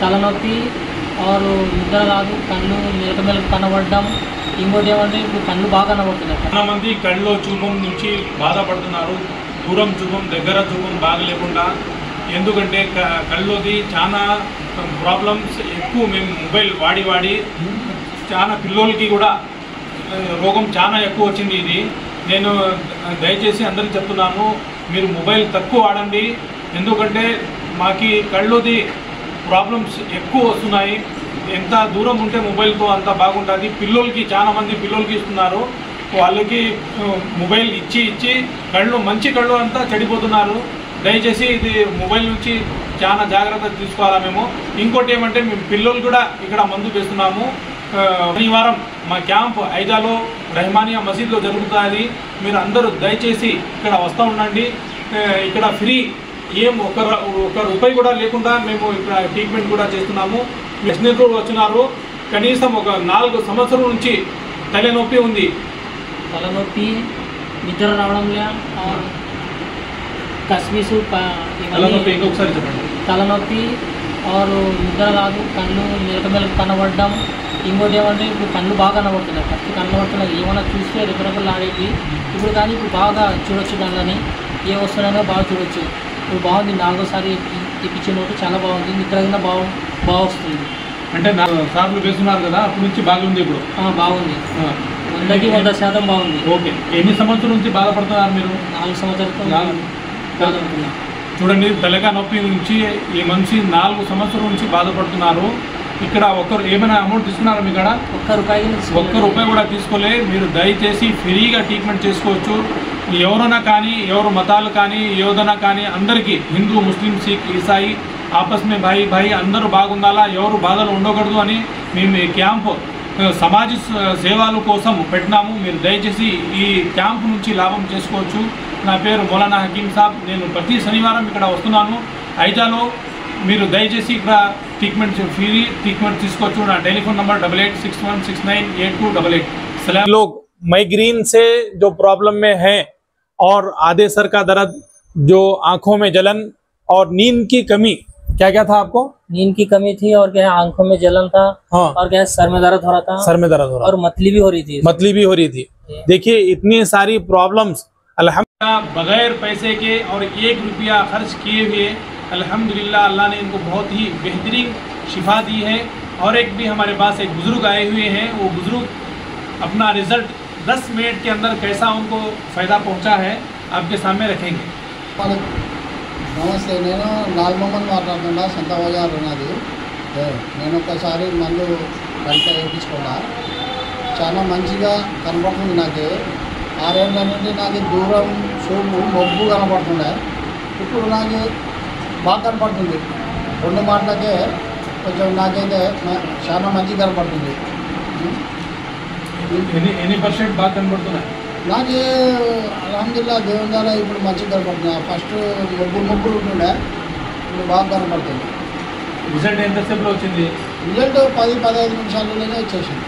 తలనొప్పి ఆరు నిద్ర రాదు, కళ్ళు మెలక కనబడడం. ఇంకోటి ఏమంటే ఇప్పుడు కళ్ళు బాగా కనబడుతున్నాయి. చాలా మంది కళ్ళలో చూపం నుంచి బాధపడుతున్నారు. దూరం చూపం, దగ్గర చూపం బాగా లేకుండా. ఎందుకంటే కళ్ళలోది చాలా ప్రాబ్లమ్స్ ఎక్కువ. మేము మొబైల్ వాడి చాలా పిల్లలకి కూడా రోగం చాలా ఎక్కువ వచ్చింది. ఇది నేను దయచేసి అందరికీ చెప్తున్నాను, మీరు మొబైల్ తక్కువ వాడండి. ఎందుకంటే మాకు కళ్ళలోది ప్రాబ్లమ్స్ ఎక్కువ వస్తున్నాయి. ఎంత దూరం ఉంటే మొబైల్తో అంత బాగుంటుంది. పిల్లలకి చాలా మంది పిల్లలకి ఇస్తున్నారు, వాళ్ళకి మొబైల్ ఇచ్చి కళ్ళు మంచి కళ్ళు అంతా చెడిపోతున్నారు. దయచేసి ఇది మొబైల్ నుంచి చాలా జాగ్రత్త తీసుకోవాలా మేము. ఇంకోటి ఏమంటే మేము పిల్లలు కూడా ఇక్కడ మందు వేస్తున్నాము. శనివారం మా క్యాంప్ ఐజాలో రెహమానియా మసీద్లో జరుగుతుంది. మీరు అందరూ దయచేసి ఇక్కడ వస్తూ ఉండండి. ఇక్కడ ఫ్రీ, ఏం ఒక రూపాయి కూడా లేకుండా మేము ఇక్కడ ట్రీట్మెంట్ కూడా చేస్తున్నాము. స్నేహితులు వచ్చినారు, కనీసం ఒక 4 సంవత్సరం నుంచి తలనొప్పి ఉంది. తలనొప్పి, నిద్ర రావడంలే, కస్మిసు, ఇంకొకసారి చెప్పండి. తలనొప్పి ఆరు నిద్ర రాదు, కళ్ళు మెలక కనబడడం. ఇంకోటి ఏమంటే ఇప్పుడు కళ్ళు బాగా కనబడుతున్నాయి. ఫస్ట్ కనబడుతున్నాయి, ఏమైనా చూస్తే రెగ్యులర్గా ఆడేవి. ఇప్పుడు కానీ ఇప్పుడు బాగా చూడొచ్చు, దానిని ఏ వస్తువులైనా బాగా చూడొచ్చు. ఇప్పుడు బాగుంది. 4సారి ఇప్పించిన నోటు చాలా బాగుంది. నిద్ర బాగా వస్తుంది. అంటే 4 సార్లు వేస్తున్నారు కదా, అప్పటి నుంచి బాగుంది. ఇప్పుడు బాగుంది, 100% బాగుంది. ఓకే. ఎన్ని సంవత్సరం నుంచి బాధపడుతున్నారు మీరు? 4 సంవత్సరాలతో బాధపడుతున్నారు. చూడండి, తలగా నొప్పి నుంచి ఈ మనిషి 4 సంవత్సరం నుంచి బాధపడుతున్నారు. ఇక్కడ ఒక్కరు ఏమైనా అమౌంట్ తీసుకున్నారా? మీ కాడ ఒక్క రూపాయి కూడా తీసుకోలే. మీరు దయచేసి ఫ్రీగా ట్రీట్మెంట్ చేసుకోవచ్చు. ఎవరైనా కానీ, ఎవరు మతాలు కానీ, ఏదైనా కానీ, అందరికీ హిందూ, ముస్లిం, సిక్, ఈసాయి ఆపస్ మే భాయి అందరూ బాగుండాలా, ఎవరు బాధలు ఉండకూడదు అని మేము ఈ క్యాంప్ సమాజ సేవల కోసం పెట్టినాము. మీరు దయచేసి ఈ క్యాంప్ నుంచి లాభం చేసుకోవచ్చు. నా పేరు మౌలానా హకీం సాబ్. నేను ప్రతి శనివారం ఇక్కడ వస్తున్నాను ఐజాలో. మీరు దయచేసి ఇక్కడ ట్రీట్మెంట్ ఫ్రీ ట్రీట్మెంట్ తీసుకోవచ్చు. నా టెలిఫోన్ నంబర్ 8861698288। लोग माइग्रेन से जो प्रॉब्लम में हैं और आधे सर का दर्द, जो आंखों में जलन और नींद की कमी, क्या था आपको? नींद की कमी थी और क्या आंखों में जलन था। हाँ। और क्या सर में दर्द हो रहा था। सर में दर्द हो रहा और मतली भी हो रही थी। देखिए, इतनी सारी प्रॉब्लम्स अल्हम्दुलिल्लाह बगैर पैसे के और 1 रुपया खर्च किए हुए अल्हम्दुलिल्लाह अल्लाह ने इनको बहुत ही बेहतरीन शिफा दी है। और एक भी हमारे पास एक बुजुर्ग आए हुए हैं, वो बुजुर्ग अपना रिजल्ट 10 मिनट के अंदर कैसा उनको फ़ायदा पहुंचा है आपके सामने रखेंगे। నమస్తే, నేను నాగమమ్మని మాట్లాడుతున్నా. సంత బజార్ ఉన్నది. నేను ఒకసారి మందు గంట వేయించుకున్నా. చాలా మంచిగా కనపడుతుంది. నాకు 6 ఏళ్ళ నుండి నాకు దూరం చూపు మొబ్బు కనపడుతుండే. ఇప్పుడు నాకు బాగా కనపడుతుంది. 2 మాటలకే కొంచెం నాకైతే చాలా మంచిగా కనపడుతుంది. ఎన్ని పర్సెంట్ బాగా కనపడుతున్నాయి? నాకు అల్హమ్దులిల్లాహ్ దేవుని ద్వారా ఇప్పుడు మంచిగా కనపడుతుంది. ఫస్ట్ మొబ్బులు ఉంటుండే, ఇప్పుడు బాగా కనపడుతుంది. రిజల్ట్ ఎంతసేపులో వచ్చింది? రిజల్ట్ 10-15 నిమిషాలలోనే వచ్చేసింది.